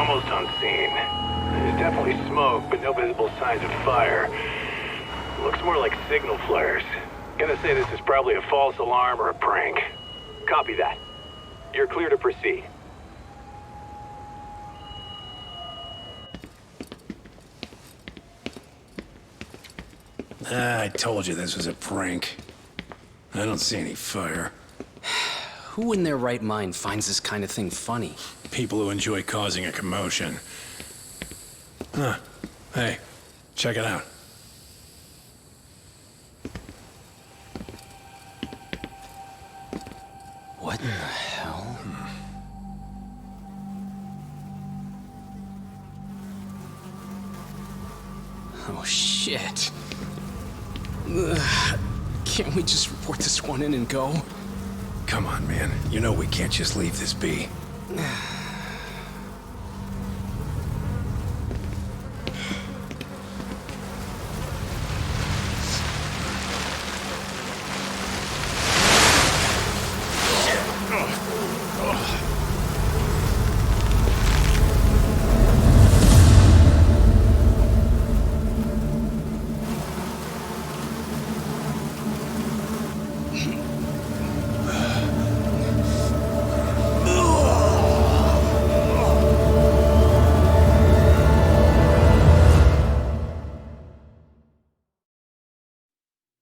almost on scene. There's definitely smoke, but no visible signs of fire. Looks more like signal flares. Gonna say this is probably a false alarm or a prank. Copy that. You're clear to proceed. I told you this was a prank. I don't see any fire. Who in their right mind finds this kind of thing funny? People who enjoy causing a commotion. Huh. Hey, check it out. What in the hell? Oh, shit. Ugh. Can't we just report this one in and go? Come on, man. You know we can't just leave this be.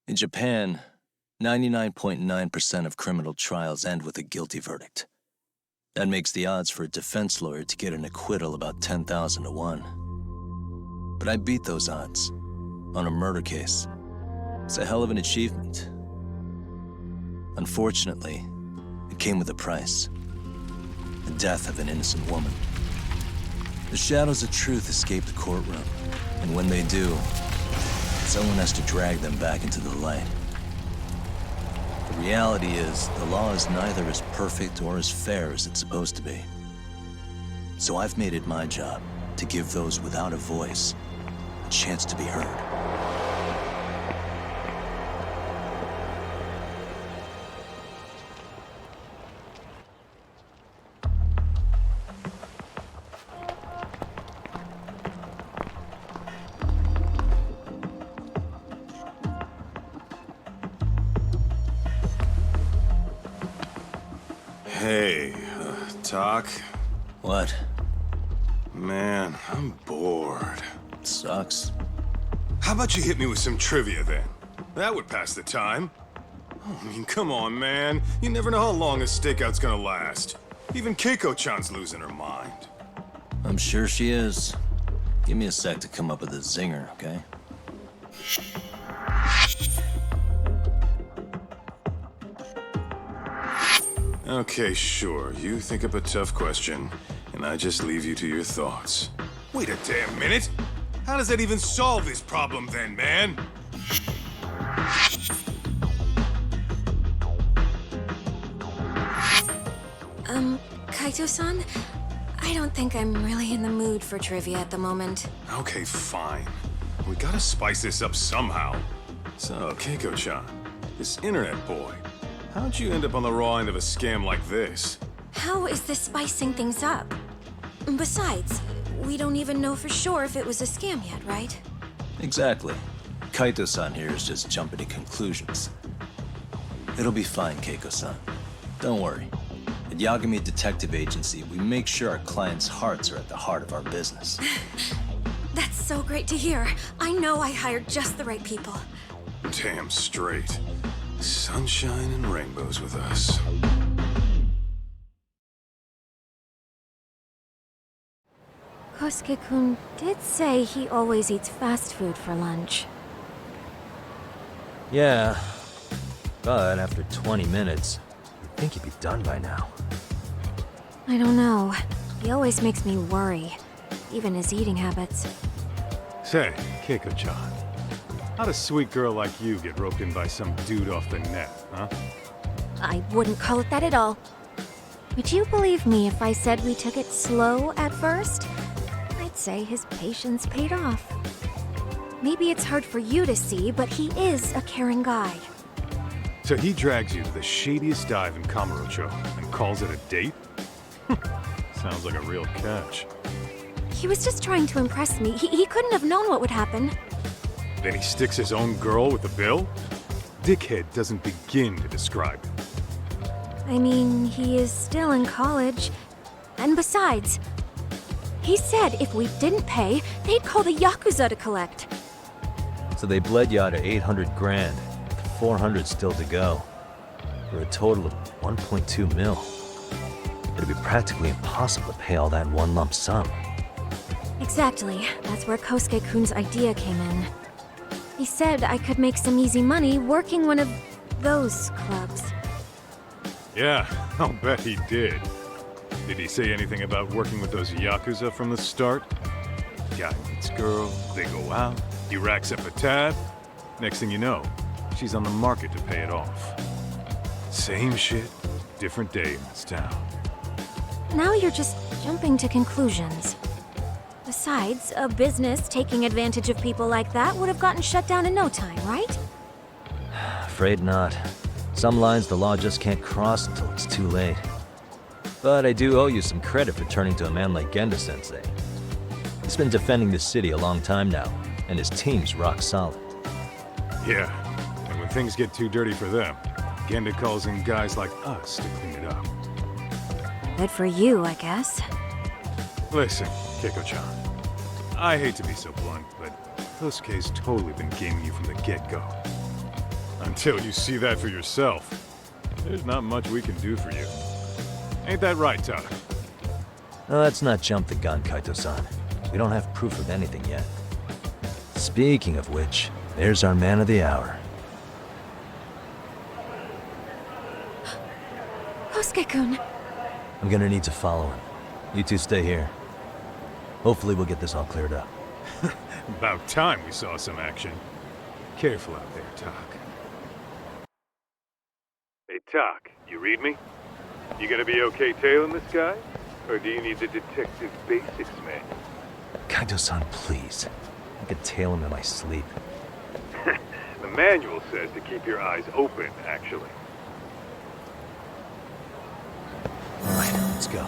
In Japan, 99.9% of criminal trials end with a guilty verdict. That makes the odds for a defense lawyer to get an acquittal about 10,000 to 1. But I beat those odds on a murder case. It's a hell of an achievement. Unfortunately, it came with a price. The death of an innocent woman. The shadows of truth escape the courtroom, and when they do, someone has to drag them back into the light. The reality is, the law is neither as perfect or as fair as it's supposed to be. So I've made it my job to give those without a voice a chance to be heard. Hey, Talk? What? Man, I'm bored. Sucks. How about you hit me with some trivia then? That would pass the time. Oh, I mean, come on, man. You never know how long a stakeout's gonna last. Even Keiko-chan's losing her mind. I'm sure she is. Give me a sec to come up with a zinger, okay? Okay, sure. You think up a tough question, and I just leave you to your thoughts. Wait a damn minute! How does that even solve this problem then, man? Kaito-san? I don't think I'm really in the mood for trivia at the moment. Okay, fine. We gotta spice this up somehow. So, Keiko-chan, this internet boy, how'd you end up on the raw end of a scam like this? How is this spicing things up? Besides, we don't even know for sure if it was a scam yet, right? Exactly. Kaito-san here is just jumping to conclusions. It'll be fine, Keiko-san. Don't worry. At Yagami Detective Agency, we make sure our clients' hearts are at the heart of our business. That's so great to hear. I know I hired just the right people. Damn straight. Sunshine and rainbows with us. Kosuke-kun did say he always eats fast food for lunch. Yeah, but after 20 minutes, you'd think he'd be done by now. I don't know. He always makes me worry. Even his eating habits. Say, Keiko-chan, how'd a sweet girl like you get roped in by some dude off the net, huh? I wouldn't call it that at all. Would you believe me if I said we took it slow at first? I'd say his patience paid off. Maybe it's hard for you to see, but he is a caring guy. So he drags you to the shadiest dive in Kamurocho and calls it a date? Sounds like a real catch. He was just trying to impress me. He couldn't have known what would happen. Then he sticks his own girl with the bill? Dickhead doesn't begin to describe it. I mean, he is still in college. And besides, he said if we didn't pay, they'd call the Yakuza to collect. So they bled you out of 800 grand, with 400 still to go, for a total of 1.2 mil. It'd be practically impossible to pay all that in one lump sum. Exactly. That's where Kosuke-kun's idea came in. He said I could make some easy money working one of those clubs. Yeah, I'll bet he did. Did he say anything about working with those Yakuza from the start? Guy meets girl, they go out, he racks up a tab. Next thing you know, she's on the market to pay it off. Same shit, different day in this town. Now you're just jumping to conclusions. Besides, a business taking advantage of people like that would have gotten shut down in no time, right? Afraid not. Some lines the law just can't cross until it's too late. But I do owe you some credit for turning to a man like Genda-sensei. He's been defending the city a long time now, and his team's rock solid. Yeah, and when things get too dirty for them, Genda calls in guys like us to clean it up. Good for you, I guess. Listen, Keiko-chan, I hate to be so blunt, but Kosuke's totally been gaming you from the get-go. Until you see that for yourself, there's not much we can do for you. Ain't that right, Todd? No, let's not jump the gun, Kaito-san. We don't have proof of anything yet. Speaking of which, there's our man of the hour. Kosuke-kun. I'm gonna need to follow him. You two stay here. Hopefully we'll get this all cleared up. About time we saw some action. Careful out there, Tak. Hey, Tak, you read me? You gonna be okay tailing this guy? Or do you need the detective basics manual? Kaito-san, please. I could tail him in my sleep. The manual says to keep your eyes open, actually. All right, let's go.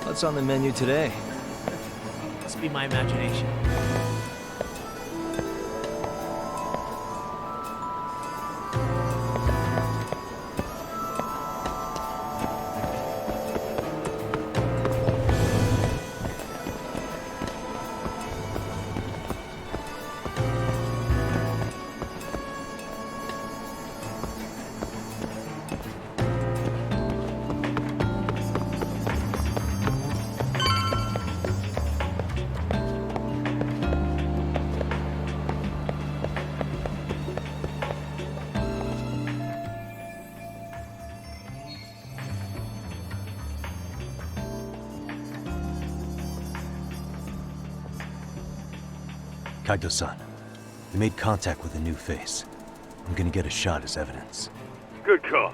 What's on the menu today? Must be my imagination. Kaito-san, we made contact with a new face. I'm gonna get a shot as evidence. Good call.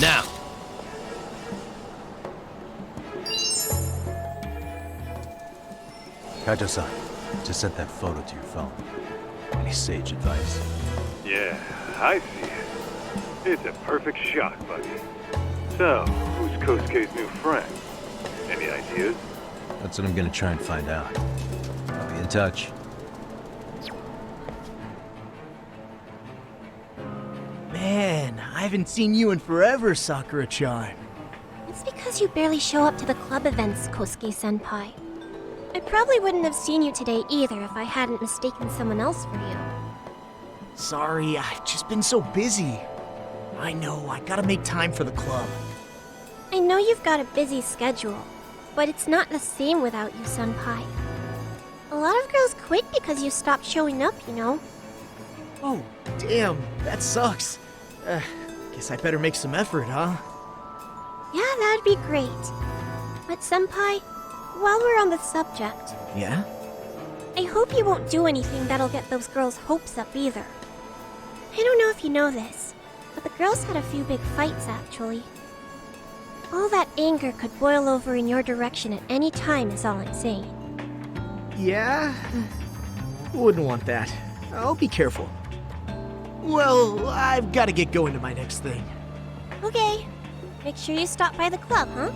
Now! Kaito-san, just sent that photo to your phone. Any sage advice? Yeah, I see it. It's a perfect shot, buddy. So, who's Kosuke's new friend? Any ideas? That's what I'm gonna try and find out. I'll be in touch. Man, I haven't seen you in forever, Sakura-chan. It's because you barely show up to the club events, Kosuke-senpai. I probably wouldn't have seen you today either if I hadn't mistaken someone else for you. Sorry, I've just been so busy. I know, I gotta make time for the club. I know you've got a busy schedule, but it's not the same without you, Senpai. A lot of girls quit because you stopped showing up, you know. Oh, damn, that sucks. Guess I better make some effort, huh? Yeah, that'd be great. But Senpai, while we're on the subject, Yeah? I hope you won't do anything that'll get those girls' hopes up either. I don't know if you know this, but the girls had a few big fights actually. All that anger could boil over in your direction at any time is all I'm saying. Yeah? Wouldn't want that. I'll be careful. Well, I've gotta get going to my next thing. Okay. Make sure you stop by the club, huh?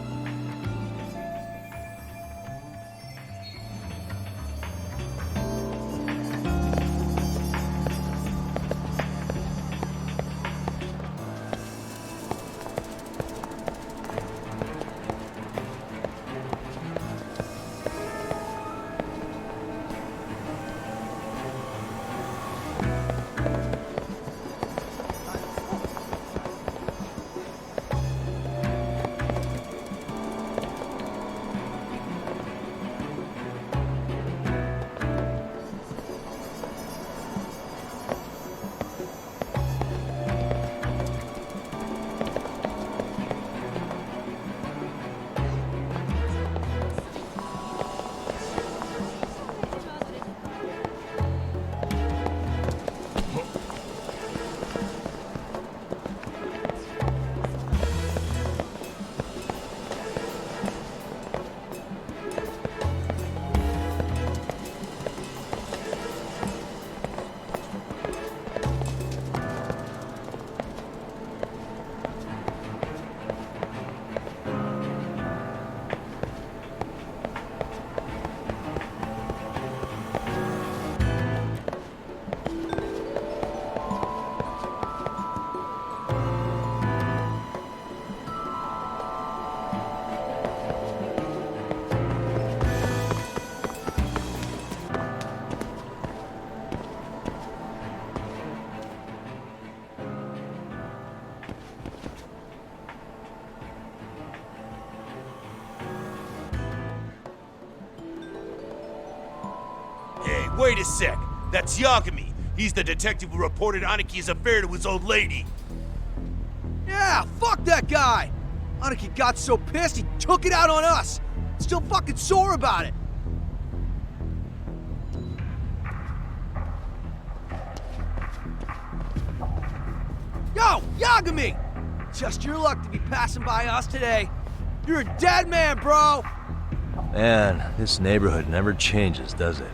Wait a sec. That's Yagami. He's the detective who reported Anaki's affair to his old lady. Yeah, fuck that guy! Anaki got so pissed he took it out on us. Still fucking sore about it. Yo, Yagami! Just your luck to be passing by us today. You're a dead man, bro! Man, this neighborhood never changes, does it?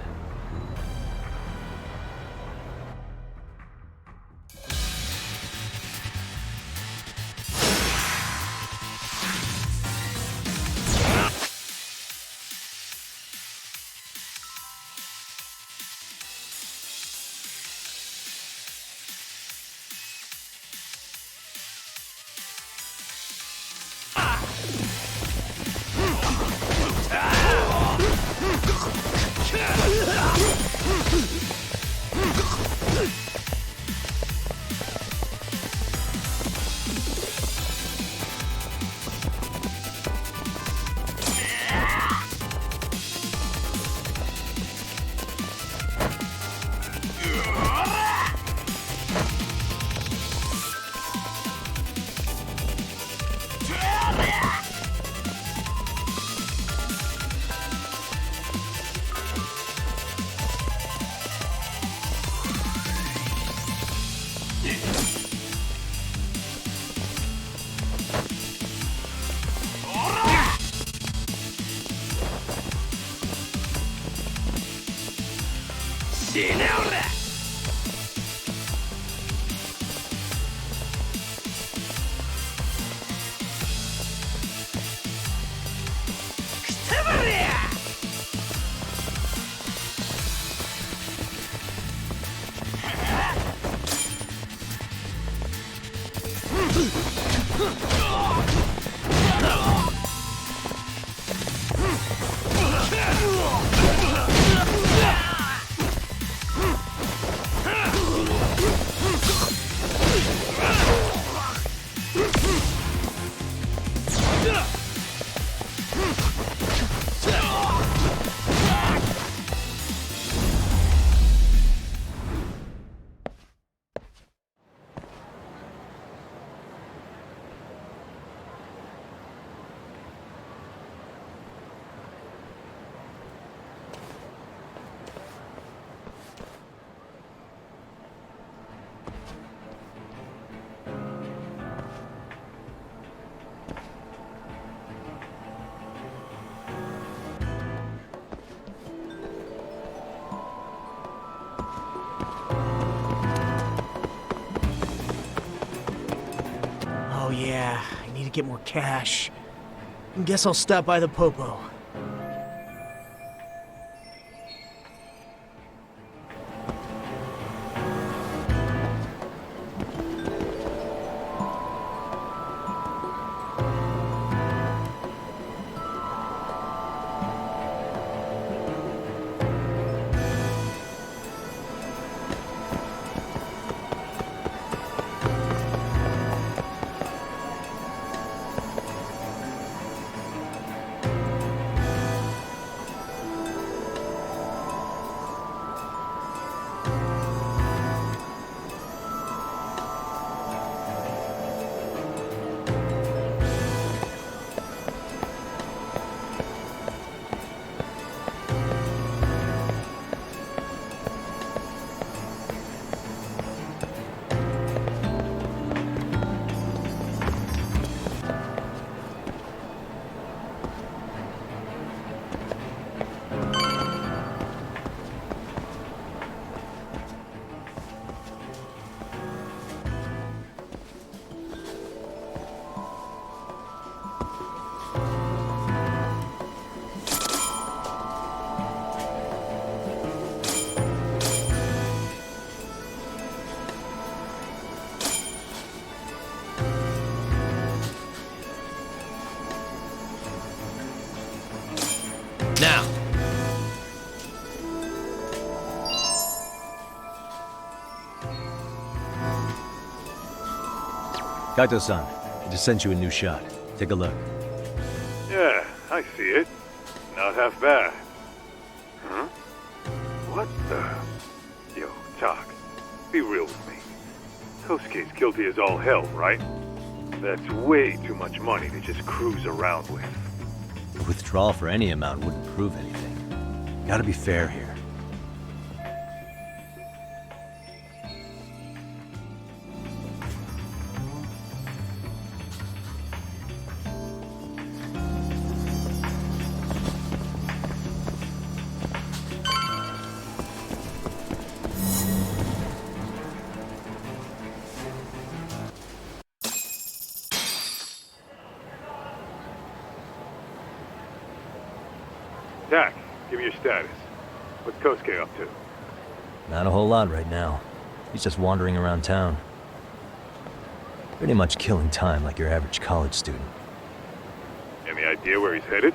get more cash. Guess I'll stop by the Popo. Now! Kaito-san, I just sent you a new shot. Take a look. Yeah, I see it. Not half bad. Huh? What the... Yo, Talk. Be real with me. Kosuke's guilty as all hell, right? That's way too much money to just cruise around with. Withdrawal for any amount wouldn't prove anything. Gotta be fair here. Tak, give me your status. What's Kosuke up to? Not a whole lot right now. He's just wandering around town. Pretty much killing time like your average college student. Any idea where he's headed?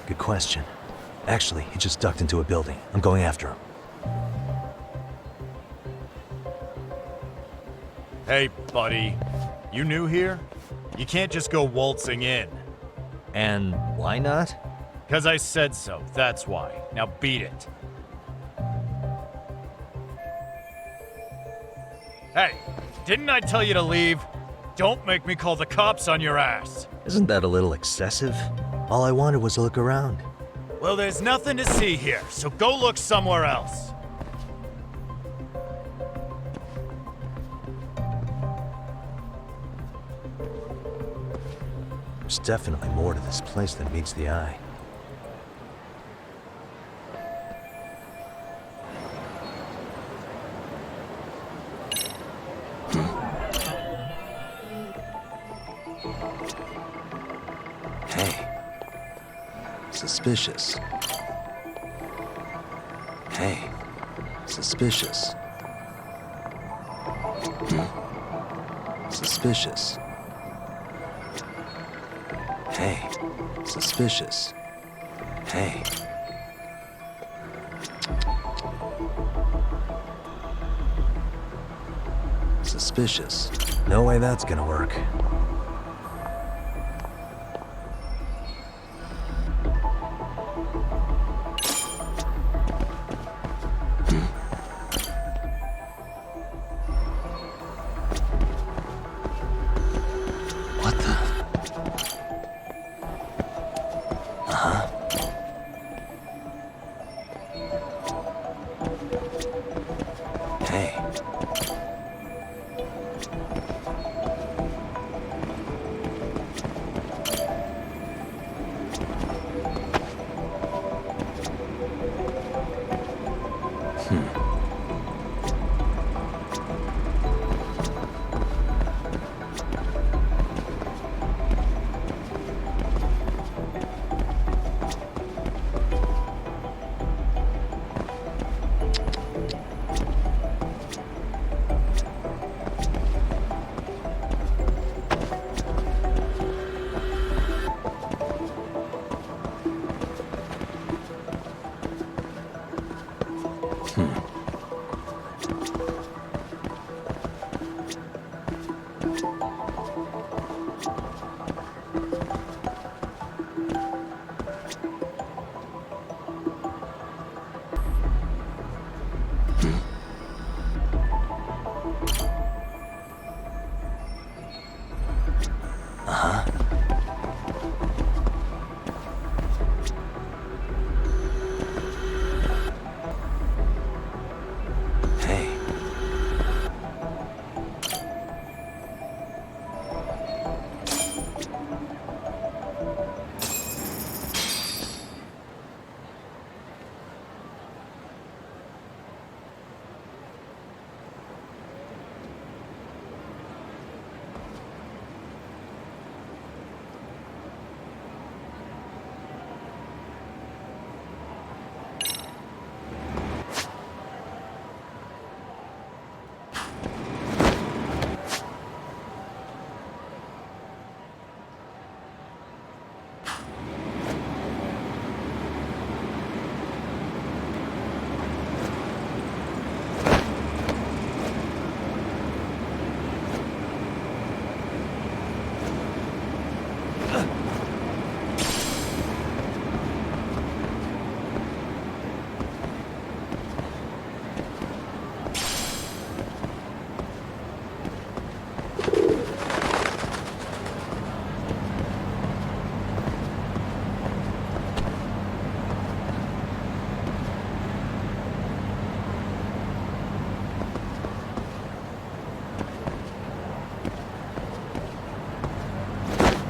Good question. Actually, he just ducked into a building. I'm going after him. Hey, buddy. You new here? You can't just go waltzing in. And why not? 'Cause I said so, that's why. Now beat it. Hey, didn't I tell you to leave? Don't make me call the cops on your ass. Isn't that a little excessive? All I wanted was to look around. Well, there's nothing to see here, so go look somewhere else. There's definitely more to this place than meets the eye. Hey. Suspicious. Hey. Suspicious. Suspicious. Hey. Suspicious. Hey. Suspicious. No way that's gonna work. What the? Uh-huh. Hey.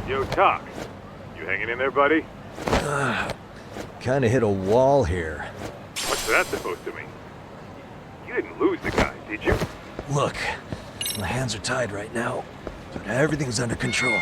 Yo, Talk. You hanging in there, buddy? Kinda hit a wall here. What's that supposed to mean? You didn't lose the guy, did you? Look, my hands are tied right now, but everything's under control.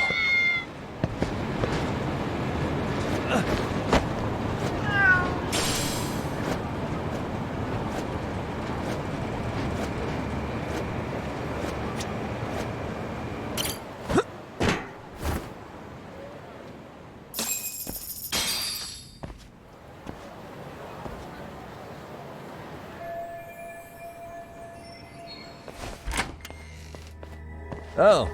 Oh,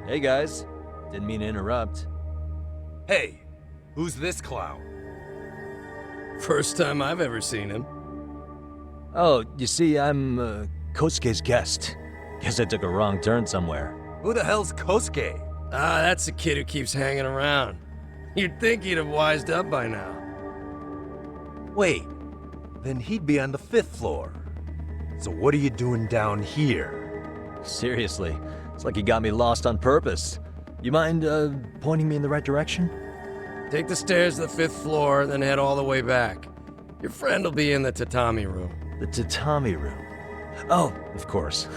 hey guys. Didn't mean to interrupt. Hey, who's this clown? First time I've ever seen him. Oh, you see, I'm, Kosuke's guest. Guess I took a wrong turn somewhere. Who the hell's Kosuke? Ah, that's the kid who keeps hanging around. You'd think he'd have wised up by now. Wait, then he'd be on the 5th floor. So what are you doing down here? Seriously, it's like you got me lost on purpose. You mind, pointing me in the right direction? Take the stairs to the 5th floor, then head all the way back. Your friend will be in the Tatami room. The Tatami room. Oh, of course.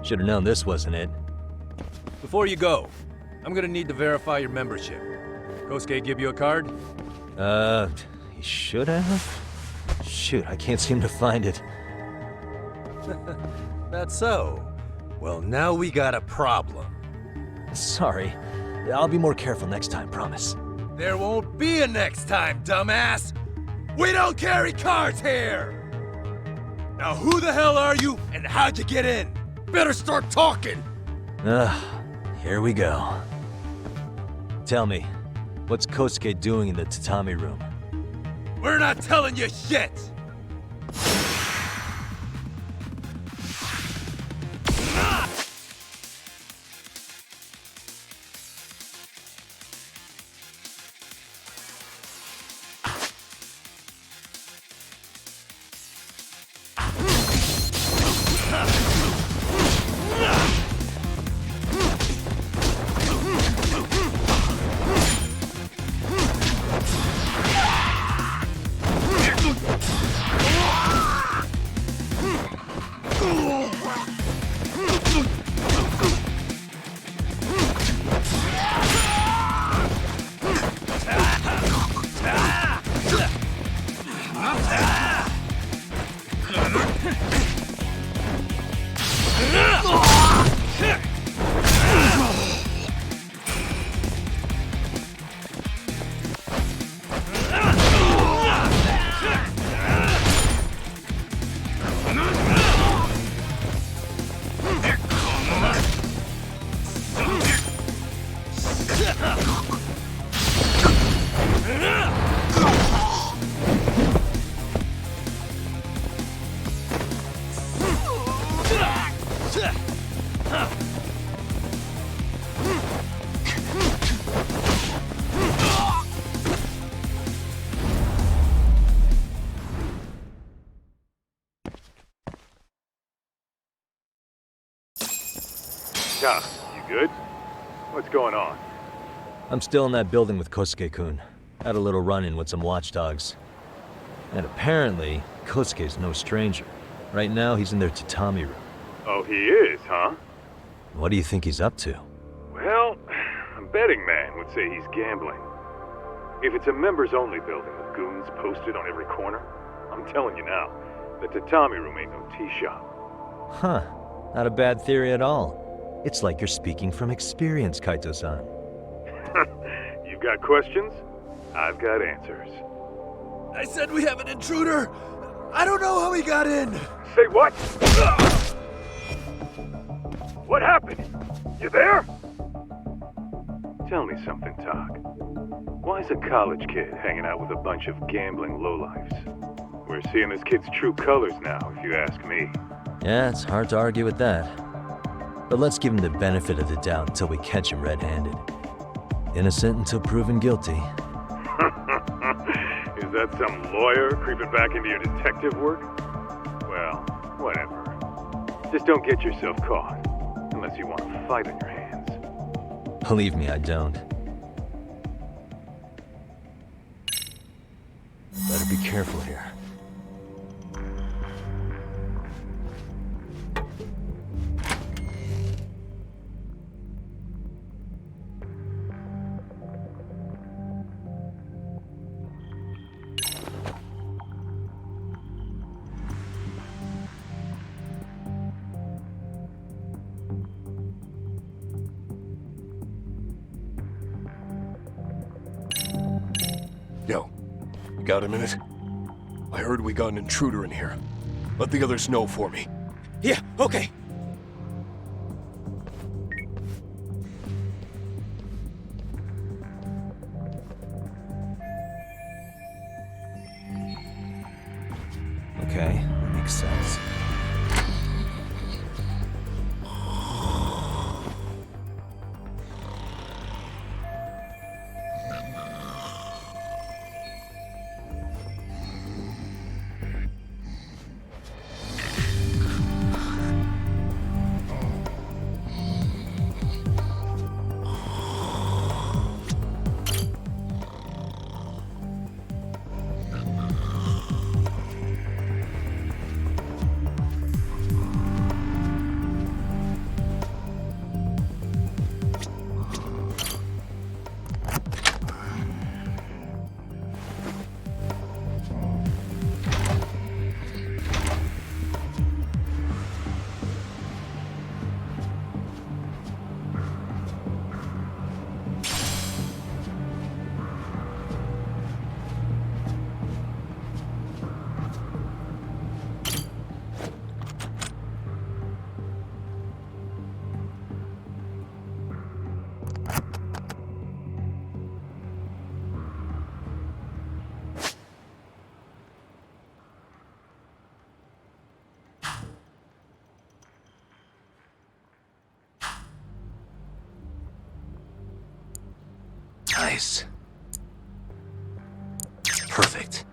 Should have known this wasn't it. Before you go, I'm gonna need to verify your membership. Kosuke give you a card? He should have? Shoot, I can't seem to find it. That's so. Well, now we got a problem. Sorry. I'll be more careful next time, promise. There won't be a next time, dumbass! We don't carry cards here! Now who the hell are you, and how'd you get in? Better start talking! Here we go. Tell me, what's Kosuke doing in the Tatami room? We're not telling you shit! Doc, you good? What's going on? I'm still in that building with Kosuke-kun. Had a little run-in with some watchdogs. And apparently, Kosuke's no stranger. Right now, he's in their Tatami room. Oh, he is, huh? What do you think he's up to? Well, a betting man would say he's gambling. If it's a members-only building with goons posted on every corner, I'm telling you now, the Tatami room ain't no tea shop. Huh. Not a bad theory at all. It's like you're speaking from experience, Kaito-san. You've got questions? I've got answers. I said we have an intruder. I don't know how he got in. Say what? What happened? You there? Tell me something, Talk. Why is a college kid hanging out with a bunch of gambling lowlifes? We're seeing this kid's true colors now, if you ask me. Yeah, it's hard to argue with that. But let's give him the benefit of the doubt until we catch him red-handed. Innocent until proven guilty. Is that some lawyer creeping back into your detective work? Well, whatever. Just don't get yourself caught. Unless you want a fight on your hands. Believe me, I don't. Better be careful here. Yo, you got a minute? I heard we got an intruder in here. Let the others know for me. Yeah, okay. Okay, that makes sense. Nice. Perfect.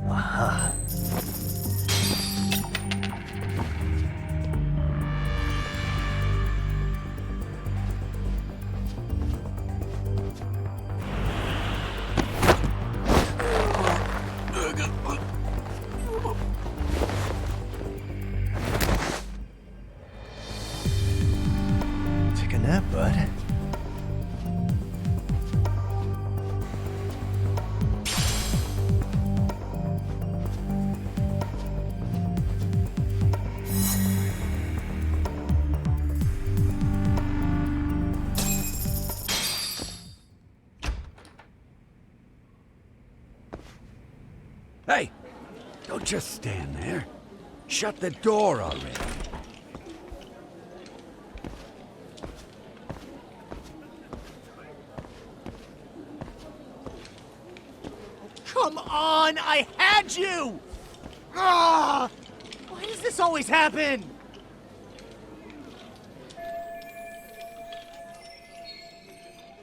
Aha. Take a nap, bud. Hey, don't just stand there. Shut the door already. Come on, I had you! Ah! Why does this always happen?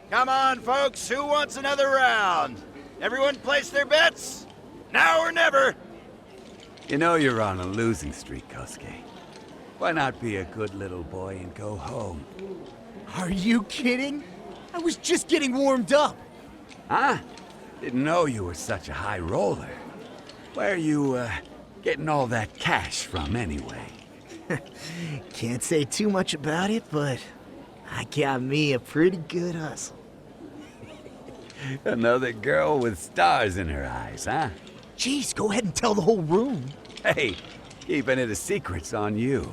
Come on, folks, who wants another round? Everyone place their bets? Now or never! You know you're on a losing streak, Kosuke. Why not be a good little boy and go home? Are you kidding? I was just getting warmed up. Huh? Didn't know you were such a high roller. Where are you, getting all that cash from, anyway? Can't say too much about it, but I got me a pretty good hustle. Another girl with stars in her eyes, huh? Jeez, go ahead and tell the whole room. Hey, keeping it a secret's on you.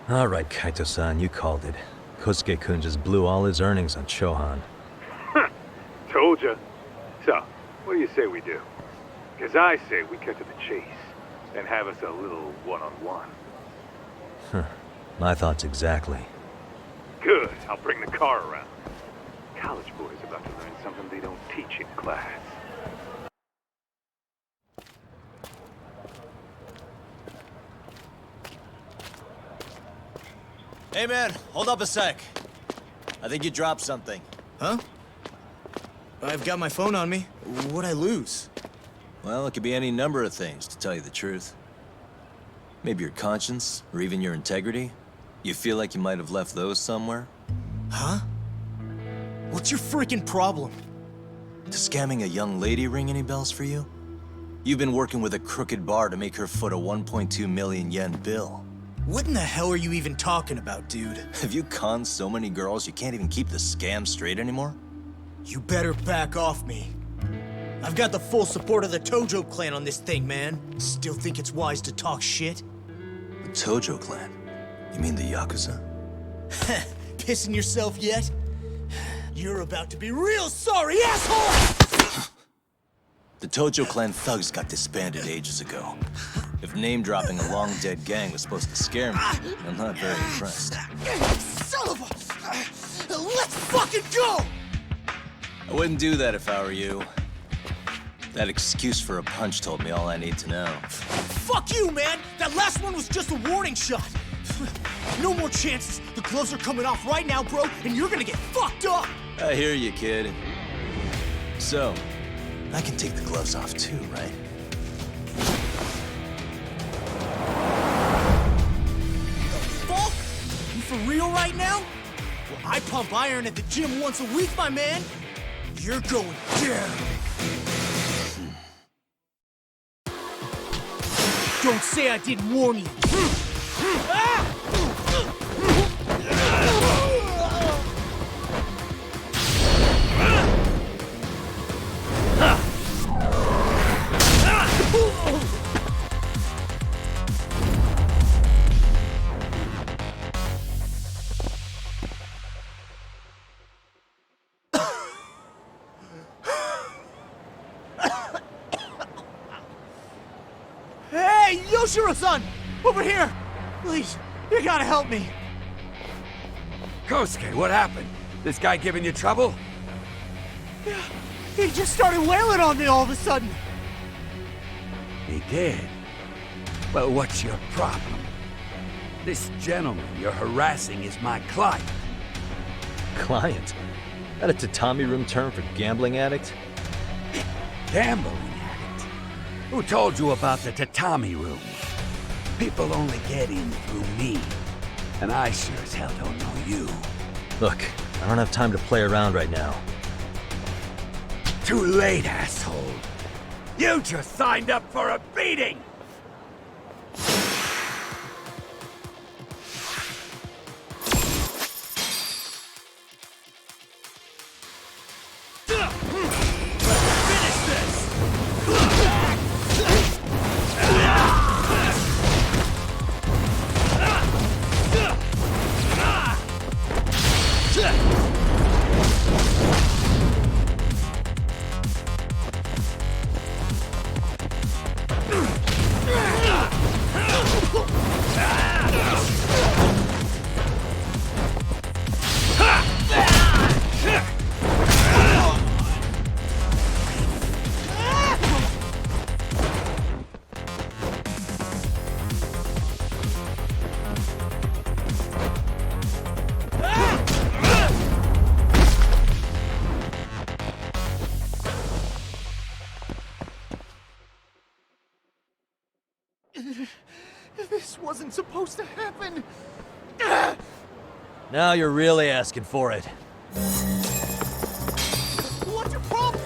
All right, Kaito-san, you called it. Kosuke-kun just blew all his earnings on Ch1. Told ya. So, what do you say we do? Because I say we cut to the chase and have us a little one-on-one. My thoughts exactly. Good. I'll bring the car around. College boys about to learn something they don't teach in class. Hey man, hold up a sec. I think you dropped something. Huh? I've got my phone on me. What'd I lose? Well, it could be any number of things, to tell you the truth. Maybe your conscience, or even your integrity. You feel like you might have left those somewhere? Huh? What's your freaking problem? Does scamming a young lady ring any bells for you? You've been working with a crooked bar to make her foot a 1.2 million yen bill. What in the hell are you even talking about, dude? Have you conned so many girls you can't even keep the scam straight anymore? You better back off me. I've got the full support of the Tojo clan on this thing, man. Still think it's wise to talk shit? The Tojo clan? You mean the Yakuza? Pissing yourself yet? You're about to be real sorry, asshole! The Tojo clan thugs got disbanded ages ago. If name-dropping a long-dead gang was supposed to scare me, I'm not very impressed. Son of a... Let's fucking go! I wouldn't do that if I were you. That excuse for a punch told me all I need to know. Fuck you, man! That last one was just a warning shot! No more chances! The gloves are coming off right now, bro, and you're gonna get fucked up! I hear you, kid. So, I can take the gloves off too, right? Fuck? You for real right now? Well, I pump iron at the gym once a week, my man. You're going down. Don't say I didn't warn you. Hey, Yoshiro-san! Over here! Please, you gotta help me. Kosuke, what happened? This guy giving you trouble? Yeah, he just started wailing on me all of a sudden. He did? Well, what's your problem? This gentleman you're harassing is my client. Client? That a Tatami room term for gambling addict? Gambling addict? Who told you about the Tatami room? People only get in through me. And I sure as hell don't know you. Look, I don't have time to play around right now. Too late, asshole. You just signed up for a beating! supposed to happen? Now you're really asking for it. What's your problem?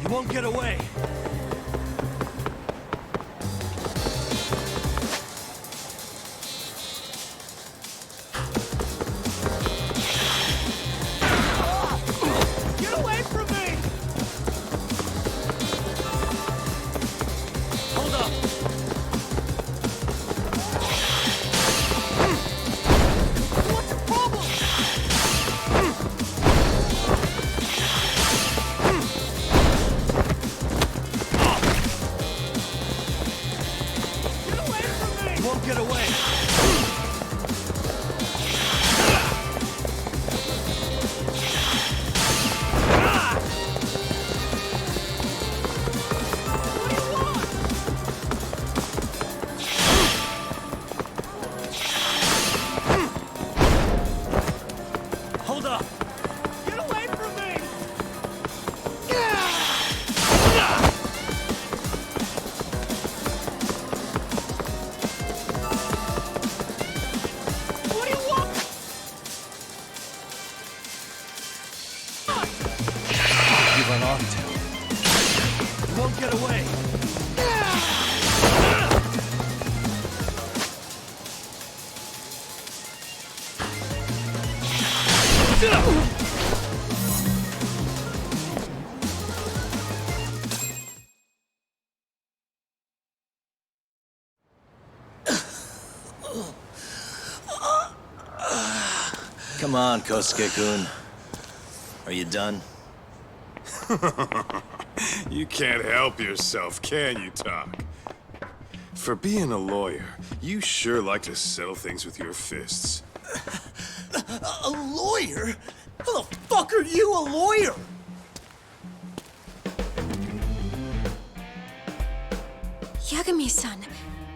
You won't get away. Get away from me! Hold up. What's your problem? Get away from me! You won't get away. Hold up. Get away from me! What do you want? You run off to. You won't get away. Come on, Kosuke-kun. Are you done? You can't help yourself, can you, Talk? For being a lawyer, you sure like to settle things with your fists. A lawyer? How the fuck are you a lawyer? Yagami-san,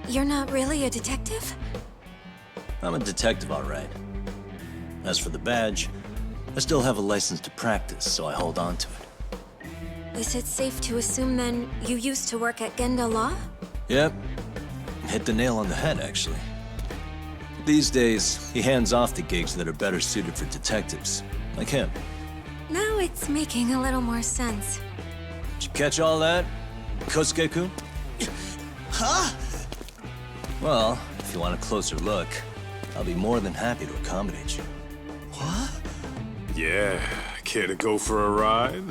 you're not really a detective? I'm a detective, all right. As for the badge, I still have a license to practice, so I hold on to it. Is it safe to assume then you used to work at Genda Law? Yep. Hit the nail on the head, actually. These days, he hands off to gigs that are better suited for detectives, like him. Now it's making a little more sense. Did you catch all that, Kosuke-kun? Huh? Well, if you want a closer look, I'll be more than happy to accommodate you. What? Yeah, care to go for a ride?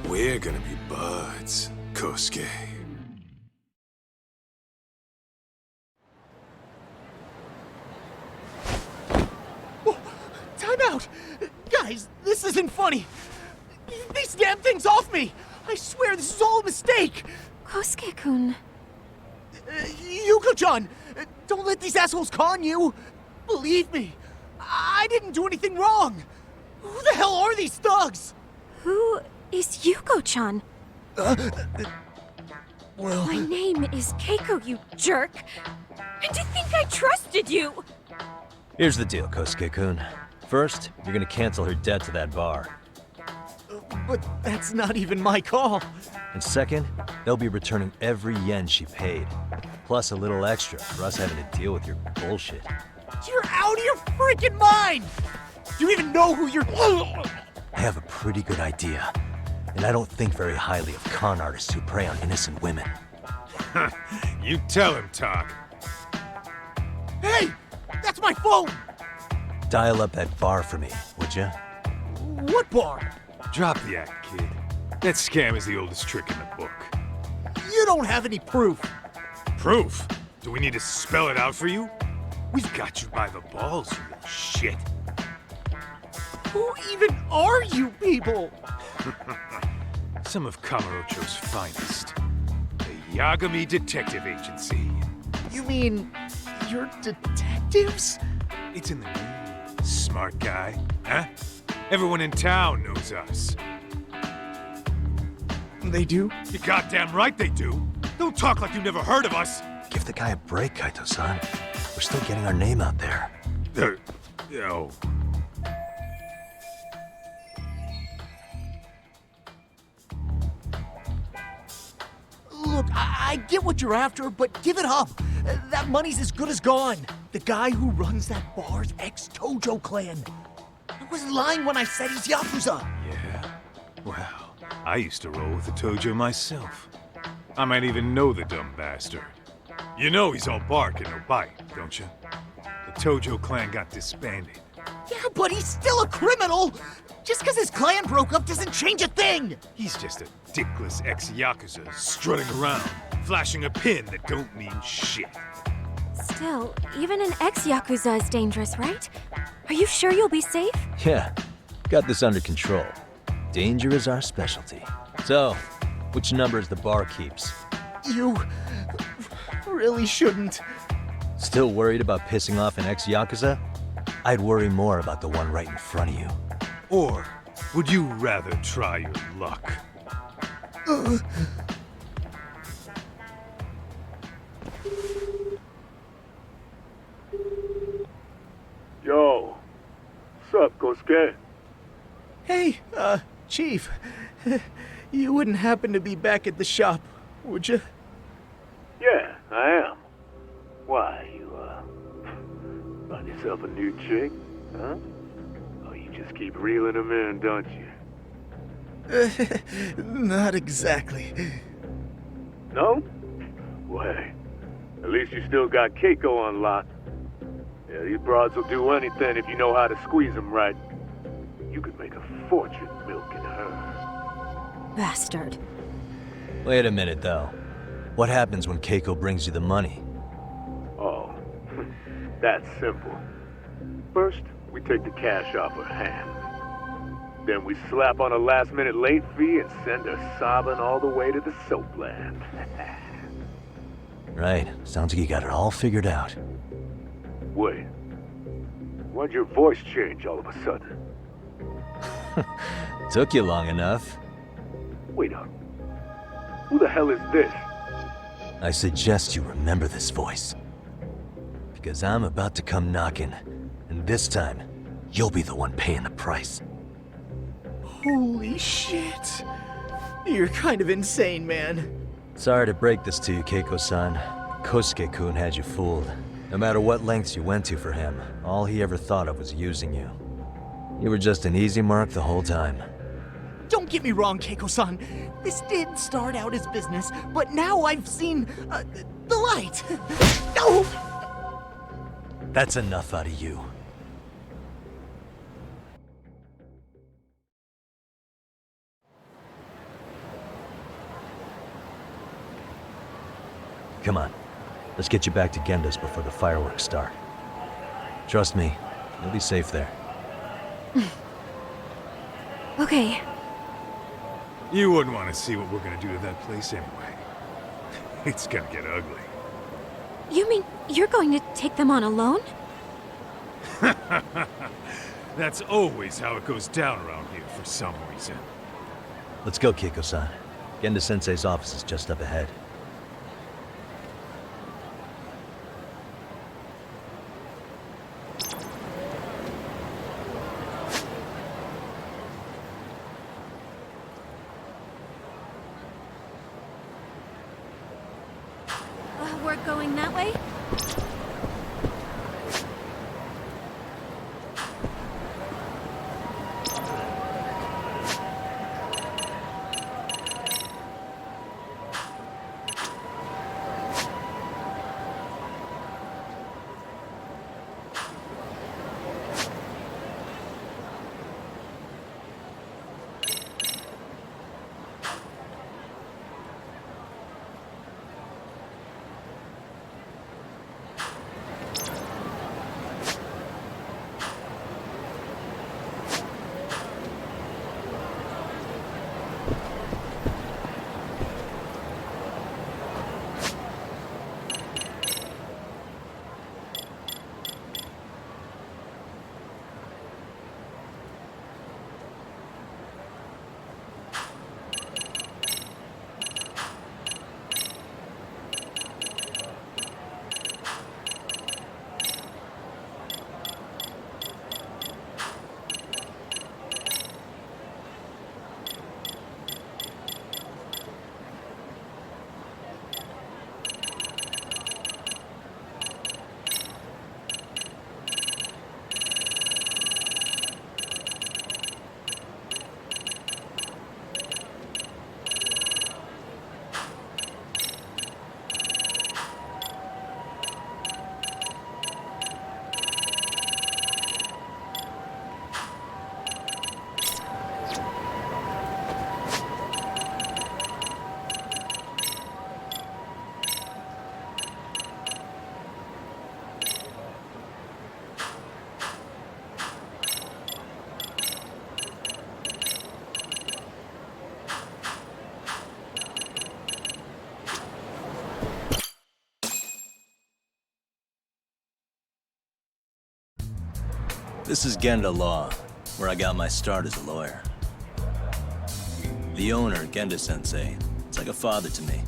We're gonna be buds, Kosuke. Time out! Guys, this isn't funny! These damn things off me! I swear this is all a mistake! Kosuke-kun. Yuko-chan! Don't let these assholes con you! Believe me, I didn't do anything wrong! Who the hell are these thugs? Who is Yuko-chan? Well... My name is Keiko, you jerk! And to think I trusted you! Here's the deal, Kosuke-kun. First, you're gonna cancel her debt to that bar. But that's not even my call. And second, they'll be returning every yen she paid. Plus a little extra for us having to deal with your bullshit. You're out of your freaking mind! Do you even know who you're... I have a pretty good idea. And I don't think very highly of con artists who prey on innocent women. You tell him, Talk. Hey! That's my phone! Dial up that bar for me, would ya? What bar? Drop the act, kid. That scam is the oldest trick in the book. You don't have any proof. Proof? Do we need to spell it out for you? We've got you by the balls, you little shit. Who even are you people? Some of Kamurocho's finest. The Yagami Detective Agency. You mean... you're detectives? It's in the name. Smart guy, huh? Everyone in town knows us. They do? You're goddamn right they do. Don't talk like you never heard of us. Give the guy a break, Kaito-san. We're still getting our name out there. Oh. I get what you're after, but give it up. That money's as good as gone. The guy who runs that bar's ex-Tojo clan. I wasn't lying when I said he's Yakuza. Yeah? Well, I used to roll with the Tojo myself. I might even know the dumb bastard. You know he's all bark and no bite, don't you? The Tojo clan got disbanded. Yeah, but he's still a criminal! Just because his clan broke up doesn't change a thing! He's just a dickless ex-Yakuza strutting around, flashing a pin that don't mean shit. Still, even an ex-Yakuza is dangerous, right? Are you sure you'll be safe? Yeah, got this under control. Danger is our specialty. So, which number is the bar keeps? You really shouldn't. Still worried about pissing off an ex-Yakuza? I'd worry more about the one right in front of you. Or would you rather try your luck? Yo, what's up, Kosuke? Hey, Chief. You wouldn't happen to be back at the shop, would you? Yeah, I am. Why, you, find yourself a new chick, huh? Oh, you just keep reeling them in, don't you? Not exactly. No? Well, hey, at least you still got Keiko on lock. Yeah, these broads will do anything if you know how to squeeze them right. You could make a fortune milking her. Bastard. Wait a minute, though. What happens when Keiko brings you the money? Oh, that's simple. First, we take the cash off her hand. Then we slap on a last-minute late fee and send her sobbing all the way to the soapland. Right. Sounds like you got it all figured out. Wait. Why'd your voice change all of a sudden? Took you long enough. Wait up. Who the hell is this? I suggest you remember this voice. Because I'm about to come knocking, and this time, you'll be the one paying the price. Holy shit. You're kind of insane, man. Sorry to break this to you, Keiko-san. Kosuke-kun had you fooled. No matter what lengths you went to for him, all he ever thought of was using you. You were just an easy mark the whole time. Don't get me wrong, Keiko-san. This did start out as business, but now I've seen, the light. No! That's enough out of you. Come on. Let's get you back to Genda's before the fireworks start. Trust me, you'll be safe there. Okay. You wouldn't want to see what we're gonna do to that place anyway. It's gonna get ugly. You mean you're going to take them on alone? That's always how it goes down around here for some reason. Let's go, Keiko-san. Genda-sensei's office is just up ahead. We're going that way? This is Genda Law, where I got my start as a lawyer. The owner, Genda-sensei, is like a father to me.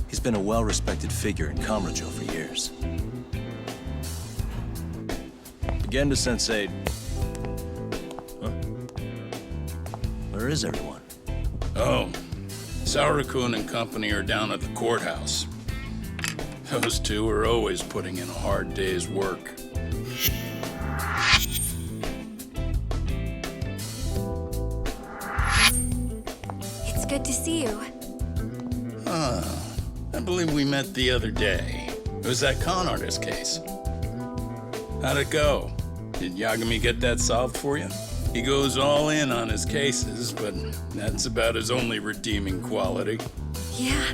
He's been a well-respected figure in Kamurocho for years. Genda-sensei... Huh? Where is everyone? Oh, Saura-kun and company are down at the courthouse. Those two are always putting in a hard day's work. It's good to see you. I believe we met the other day. It was that con artist case. How'd it go? Did Yagami get that solved for you? He goes all in on his cases, but that's about his only redeeming quality. Yeah,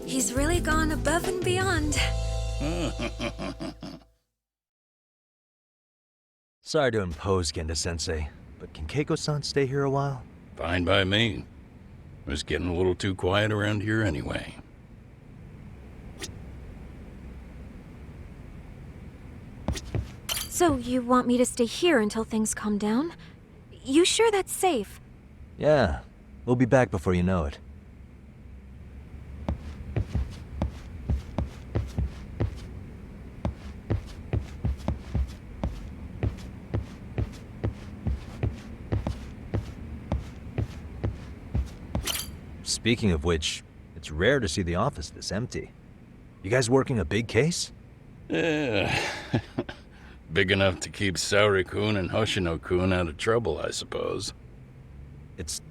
he's really gone above and beyond. Sorry to impose, Genda-sensei, but can Keiko-san stay here a while? Fine by me. It was getting a little too quiet around here anyway. So you want me to stay here until things calm down? You sure that's safe? Yeah, we'll be back before you know it. Speaking of which, it's rare to see the office this empty. You guys working a big case? Yeah. Big enough to keep Saori-kun and Hoshino-kun out of trouble, I suppose. It's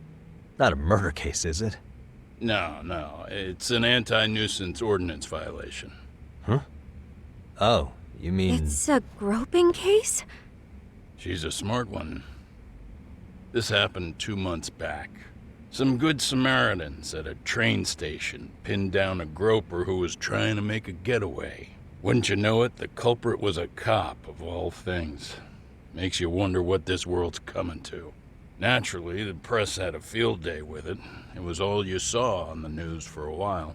not a murder case, is it? No. It's an anti-nuisance ordinance violation. Huh? Oh, you mean... It's a groping case? She's a smart one. This happened 2 months back. Some good Samaritans at a train station pinned down a groper who was trying to make a getaway. Wouldn't you know it, the culprit was a cop, of all things. Makes you wonder what this world's coming to. Naturally, the press had a field day with it. It was all you saw on the news for a while.